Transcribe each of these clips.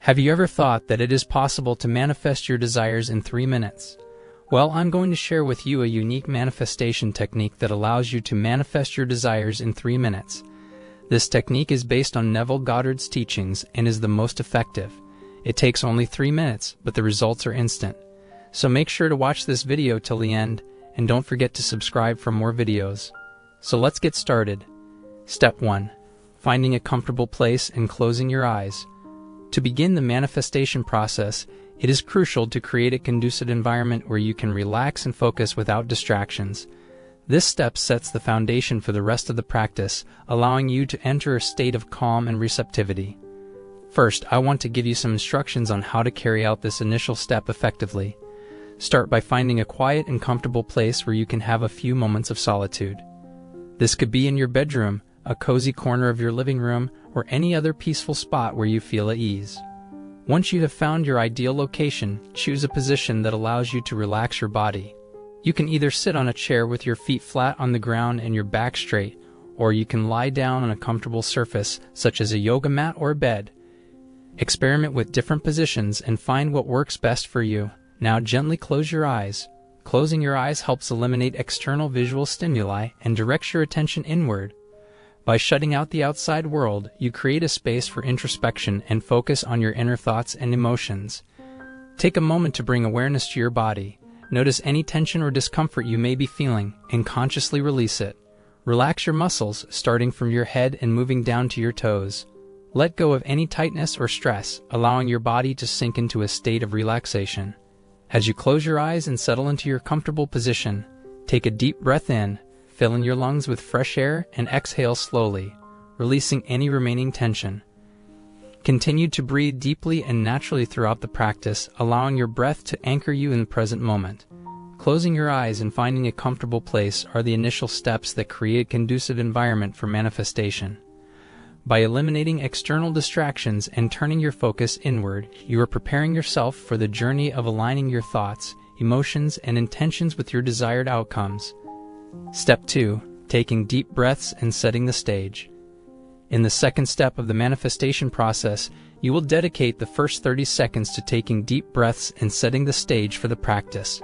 Have you ever thought that it is possible to manifest your desires in 3 minutes? Well, I'm going to share with you a unique manifestation technique that allows you to manifest your desires in 3 minutes. This technique is based on Neville Goddard's teachings and is the most effective. It takes only 3 minutes, but the results are instant. So make sure to watch this video till the end, and don't forget to subscribe for more videos. So let's get started. Step 1. Finding a comfortable place and closing your eyes. To begin the manifestation process, it is crucial to create a conducive environment where you can relax and focus without distractions. This step sets the foundation for the rest of the practice, allowing you to enter a state of calm and receptivity. First, I want to give you some instructions on how to carry out this initial step effectively. Start by finding a quiet and comfortable place where you can have a few moments of solitude. This could be in your bedroom, a cozy corner of your living room, or any other peaceful spot where you feel at ease. Once you have found your ideal location, choose a position that allows you to relax your body. You can either sit on a chair with your feet flat on the ground and your back straight, or you can lie down on a comfortable surface such as a yoga mat or a bed. Experiment with different positions and find what works best for you. Now gently close your eyes. Closing your eyes helps eliminate external visual stimuli and directs your attention inward. By shutting out the outside world, you create a space for introspection and focus on your inner thoughts and emotions. Take a moment to bring awareness to your body. Notice any tension or discomfort you may be feeling and consciously release it. Relax your muscles, starting from your head and moving down to your toes. Let go of any tightness or stress, allowing your body to sink into a state of relaxation. As you close your eyes and settle into your comfortable position, take a deep breath in. Fill in your lungs with fresh air and exhale slowly, releasing any remaining tension. Continue to breathe deeply and naturally throughout the practice, allowing your breath to anchor you in the present moment. Closing your eyes and finding a comfortable place are the initial steps that create a conducive environment for manifestation. By eliminating external distractions and turning your focus inward, you are preparing yourself for the journey of aligning your thoughts, emotions, and intentions with your desired outcomes. Step 2. Taking deep breaths and setting the stage. In the second step of the manifestation process, you will dedicate the first 30 seconds to taking deep breaths and setting the stage for the practice.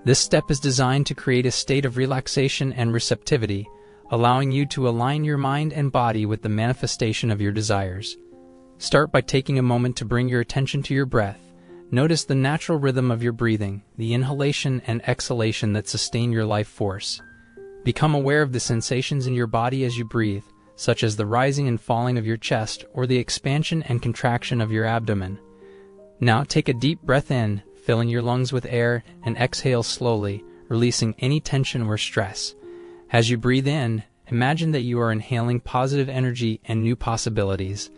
This step is designed to create a state of relaxation and receptivity, allowing you to align your mind and body with the manifestation of your desires. Start by taking a moment to bring your attention to your breath. Notice the natural rhythm of your breathing, the inhalation and exhalation that sustain your life force. Become aware of the sensations in your body as you breathe, such as the rising and falling of your chest or the expansion and contraction of your abdomen. Now take a deep breath in, filling your lungs with air, and exhale slowly, releasing any tension or stress. As you breathe in, imagine that you are inhaling positive energy and new possibilities.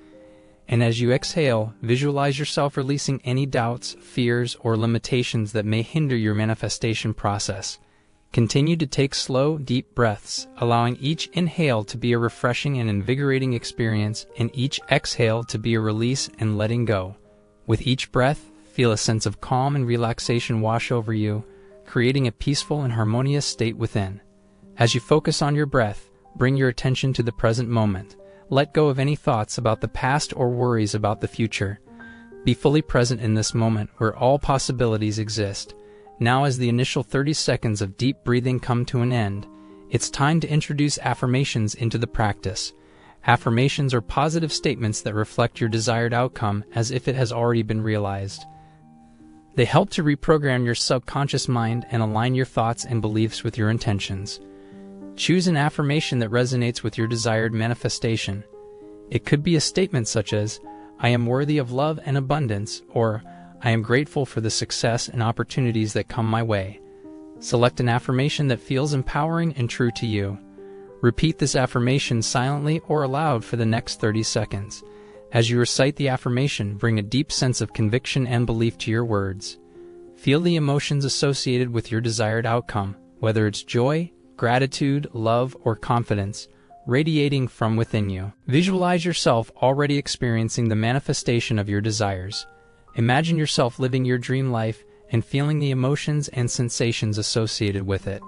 And as you exhale, visualize yourself releasing any doubts, fears, or limitations that may hinder your manifestation process. Continue to take slow, deep breaths, allowing each inhale to be a refreshing and invigorating experience, and each exhale to be a release and letting go. With each breath, feel a sense of calm and relaxation wash over you, creating a peaceful and harmonious state within. As you focus on your breath, bring your attention to the present moment. Let go of any thoughts about the past or worries about the future. Be fully present in this moment where all possibilities exist. Now, as the initial 30 seconds of deep breathing come to an end, it's time to introduce affirmations into the practice. Affirmations are positive statements that reflect your desired outcome as if it has already been realized. They help to reprogram your subconscious mind and align your thoughts and beliefs with your intentions. Choose an affirmation that resonates with your desired manifestation. It could be a statement such as, "I am worthy of love and abundance," or "I am grateful for the success and opportunities that come my way." Select an affirmation that feels empowering and true to you. Repeat this affirmation silently or aloud for the next 30 seconds. As you recite the affirmation, bring a deep sense of conviction and belief to your words. Feel the emotions associated with your desired outcome, whether it's joy, gratitude, love, or confidence, radiating from within you. Visualize yourself already experiencing the manifestation of your desires. Imagine yourself living your dream life and feeling the emotions and sensations associated with it.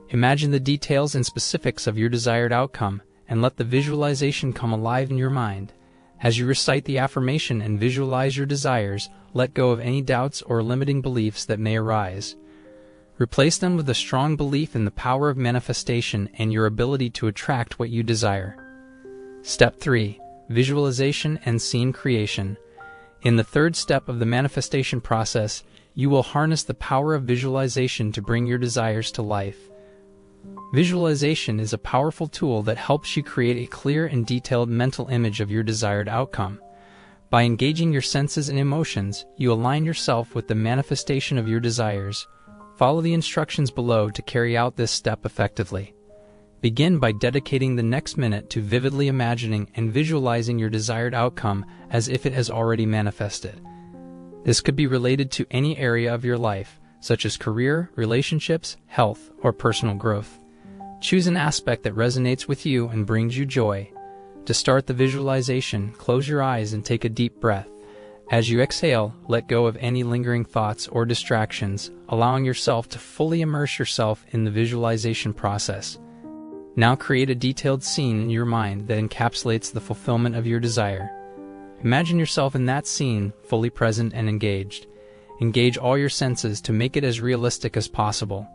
Imagine the details and specifics of your desired outcome and let the visualization come alive in your mind. As you recite the affirmation and visualize your desires, let go of any doubts or limiting beliefs that may arise. Replace them with a strong belief in the power of manifestation and your ability to attract what you desire. Step 3. Visualization and scene creation. In the third step of the manifestation process, you will harness the power of visualization to bring your desires to life. Visualization is a powerful tool that helps you create a clear and detailed mental image of your desired outcome. By engaging your senses and emotions, you align yourself with the manifestation of your desires. Follow the instructions below to carry out this step effectively. Begin by dedicating the next minute to vividly imagining and visualizing your desired outcome as if it has already manifested. This could be related to any area of your life, such as career, relationships, health, or personal growth. Choose an aspect that resonates with you and brings you joy. To start the visualization, close your eyes and take a deep breath. As you exhale, let go of any lingering thoughts or distractions, allowing yourself to fully immerse yourself in the visualization process. Now create a detailed scene in your mind that encapsulates the fulfillment of your desire. Imagine yourself in that scene, fully present and engaged. Engage all your senses to make it as realistic as possible.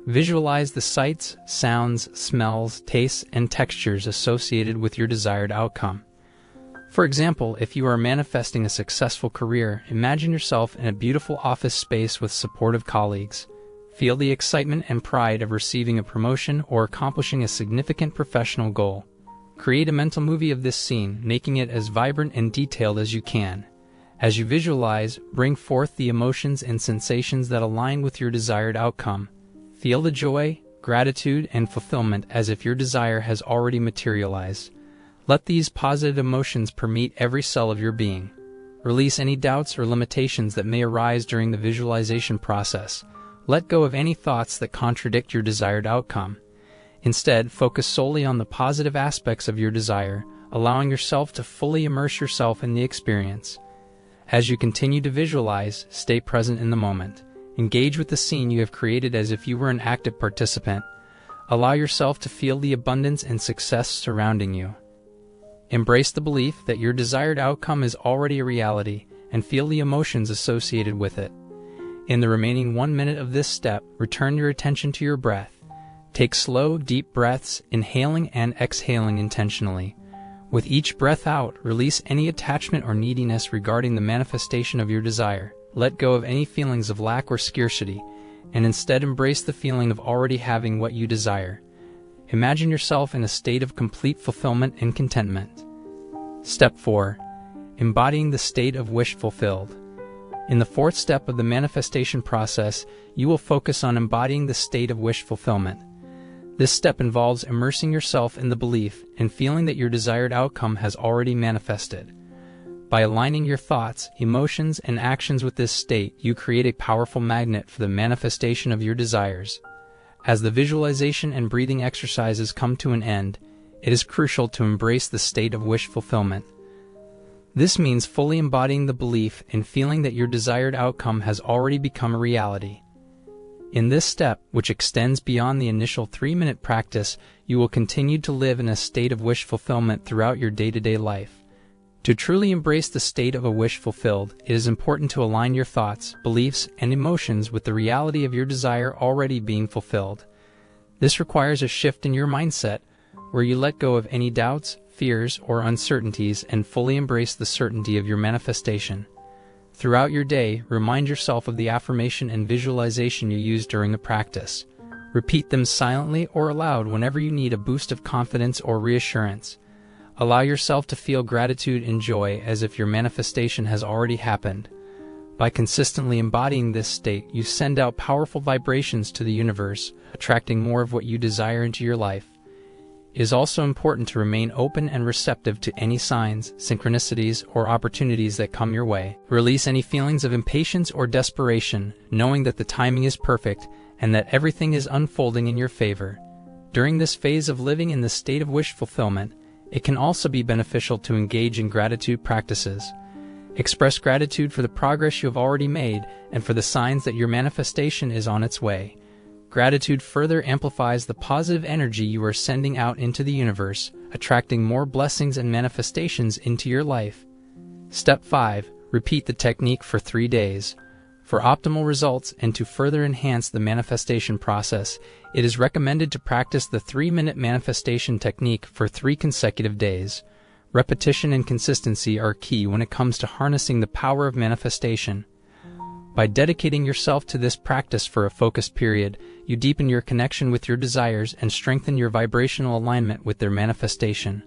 Visualize the sights, sounds, smells, tastes, and textures associated with your desired outcome. For example, if you are manifesting a successful career, imagine yourself in a beautiful office space with supportive colleagues. Feel the excitement and pride of receiving a promotion or accomplishing a significant professional goal. Create a mental movie of this scene, making it as vibrant and detailed as you can. As you visualize, bring forth the emotions and sensations that align with your desired outcome. Feel the joy, gratitude, and fulfillment as if your desire has already materialized. Let these positive emotions permeate every cell of your being. Release any doubts or limitations that may arise during the visualization process. Let go of any thoughts that contradict your desired outcome. Instead, focus solely on the positive aspects of your desire, allowing yourself to fully immerse yourself in the experience. As you continue to visualize, stay present in the moment. Engage with the scene you have created as if you were an active participant. Allow yourself to feel the abundance and success surrounding you. Embrace the belief that your desired outcome is already a reality and feel the emotions associated with it. In the remaining 1 minute of this step, return your attention to your breath. Take slow, deep breaths, inhaling and exhaling intentionally. With each breath out, release any attachment or neediness regarding the manifestation of your desire. Let go of any feelings of lack or scarcity, and instead embrace the feeling of already having what you desire. Imagine yourself in a state of complete fulfillment and contentment. Step 4. Embodying the state of wish fulfilled. In the fourth step of the manifestation process, you will focus on embodying the state of wish fulfillment. This step involves immersing yourself in the belief and feeling that your desired outcome has already manifested. By aligning your thoughts, emotions, and actions with this state, you create a powerful magnet for the manifestation of your desires. As the visualization and breathing exercises come to an end, it is crucial to embrace the state of wish fulfillment. This means fully embodying the belief and feeling that your desired outcome has already become a reality. In this step, which extends beyond the initial 3-minute practice, you will continue to live in a state of wish fulfillment throughout your day-to-day life. To truly embrace the state of a wish fulfilled, it is important to align your thoughts, beliefs, and emotions with the reality of your desire already being fulfilled. This requires a shift in your mindset, where you let go of any doubts, fears, or uncertainties and fully embrace the certainty of your manifestation. Throughout your day, remind yourself of the affirmation and visualization you used during the practice. Repeat them silently or aloud whenever you need a boost of confidence or reassurance. Allow yourself to feel gratitude and joy as if your manifestation has already happened. By consistently embodying this state, you send out powerful vibrations to the universe, attracting more of what you desire into your life. It is also important to remain open and receptive to any signs, synchronicities, or opportunities that come your way. Release any feelings of impatience or desperation, knowing that the timing is perfect and that everything is unfolding in your favor. During this phase of living in the state of wish fulfillment, it can also be beneficial to engage in gratitude practices. Express gratitude for the progress you have already made and for the signs that your manifestation is on its way. Gratitude further amplifies the positive energy you are sending out into the universe, attracting more blessings and manifestations into your life. Step 5. Repeat the technique for 3 days. For optimal results and to further enhance the manifestation process, it is recommended to practice the 3-minute manifestation technique for 3 consecutive days. Repetition and consistency are key when it comes to harnessing the power of manifestation. By dedicating yourself to this practice for a focused period, you deepen your connection with your desires and strengthen your vibrational alignment with their manifestation.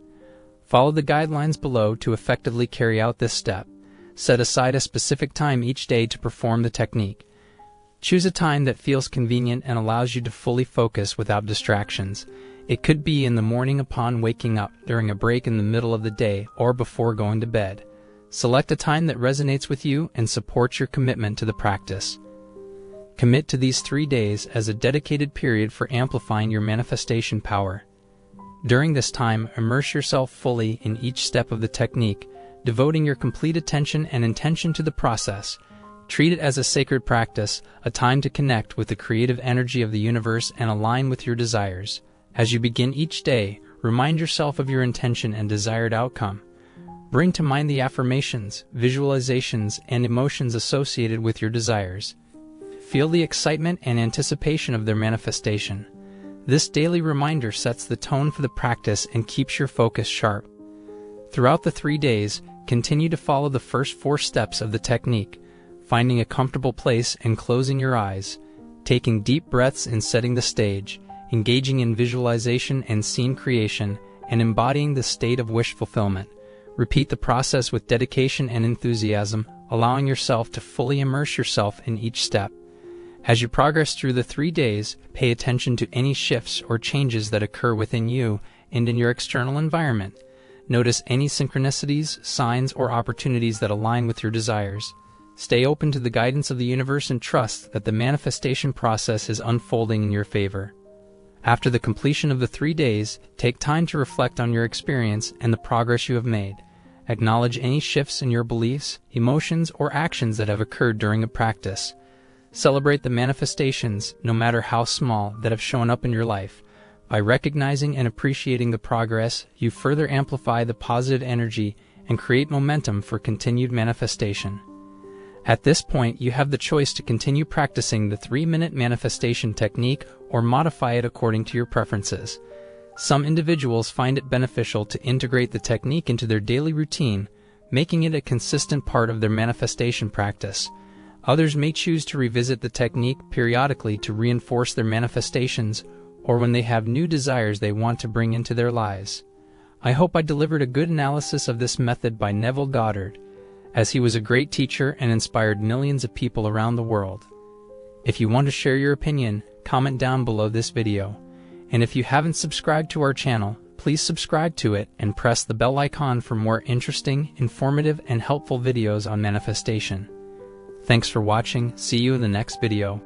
Follow the guidelines below to effectively carry out this step. Set aside a specific time each day to perform the technique. Choose a time that feels convenient and allows you to fully focus without distractions. It could be in the morning upon waking up, during a break in the middle of the day, or before going to bed. Select a time that resonates with you and supports your commitment to the practice. Commit to these 3 days as a dedicated period for amplifying your manifestation power. During this time, immerse yourself fully in each step of the technique, devoting your complete attention and intention to the process. Treat it as a sacred practice, a time to connect with the creative energy of the universe and align with your desires. As you begin each day, remind yourself of your intention and desired outcome. Bring to mind the affirmations, visualizations, and emotions associated with your desires. Feel the excitement and anticipation of their manifestation. This daily reminder sets the tone for the practice and keeps your focus sharp. Throughout the 3 days, continue to follow the first 4 steps of the technique, finding a comfortable place and closing your eyes, taking deep breaths and setting the stage, engaging in visualization and scene creation, and embodying the state of wish fulfillment. Repeat the process with dedication and enthusiasm, allowing yourself to fully immerse yourself in each step. As you progress through the 3 days, pay attention to any shifts or changes that occur within you and in your external environment. Notice any synchronicities, signs, or opportunities that align with your desires. Stay open to the guidance of the universe and trust that the manifestation process is unfolding in your favor. After the completion of the 3 days, take time to reflect on your experience and the progress you have made. Acknowledge any shifts in your beliefs, emotions, or actions that have occurred during the practice. Celebrate the manifestations, no matter how small, that have shown up in your life. By recognizing and appreciating the progress, you further amplify the positive energy and create momentum for continued manifestation. At this point, you have the choice to continue practicing the 3-minute manifestation technique or modify it according to your preferences. Some individuals find it beneficial to integrate the technique into their daily routine, making it a consistent part of their manifestation practice. Others may choose to revisit the technique periodically to reinforce their manifestations or when they have new desires they want to bring into their lives. I hope I delivered a good analysis of this method by Neville Goddard, as he was a great teacher and inspired millions of people around the world. If you want to share your opinion, comment down below this video. And if you haven't subscribed to our channel, please subscribe to it and press the bell icon for more interesting, informative, and helpful videos on manifestation. Thanks for watching. See you in the next video.